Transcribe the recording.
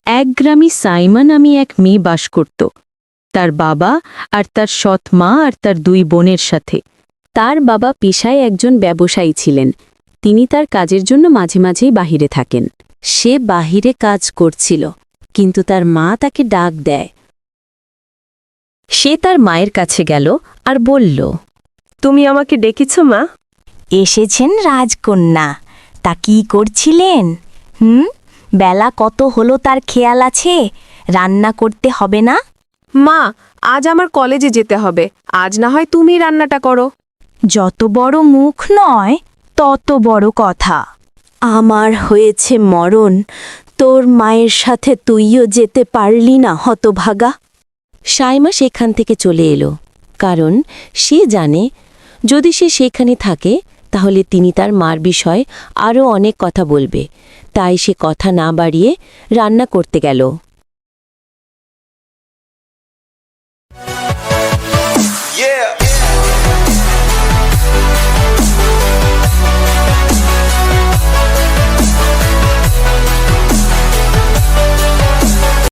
এক গ্রামে সাইমা নামে এক মেয়ে বাস করত, তার বাবা আর তার সৎ মা আর তার দুই বোনের সাথে। তার বাবা পেশায় একজন ব্যবসায়ী ছিলেন। তিনি তার কাজের জন্য মাঝে মাঝেই বাহিরে থাকেন। সে বাহিরে কাজ করছিল, কিন্তু তার মা তাকে ডাক দেয়। সে তার মায়ের কাছে গেল আর বলল, তুমি আমাকে ডেকেছ মা? এসেছেন রাজকন্যা। তা কি করছিলেন? বেলা কত হলো তার খেয়াল আছে? রান্না করতে হবে না? মা, আজ আমার কলেজে যেতে হবে। আজ না হয় তুমি রান্নাটা করো। যত বড় মুখ নয় তত বড় কথা। আমার হয়েছে মরণ, তোর মায়ের সাথে তুইও যেতে পারলি না, হতভাগা। সাইমা সেখান থেকে চলে এলো, কারণ সে জানে যদি সে সেখানে থাকে তাহলে তিনি তার মার বিষয়ে আরও অনেক কথা বলবে। তাই সে কথা না বাড়িয়ে রান্না করতে গেল।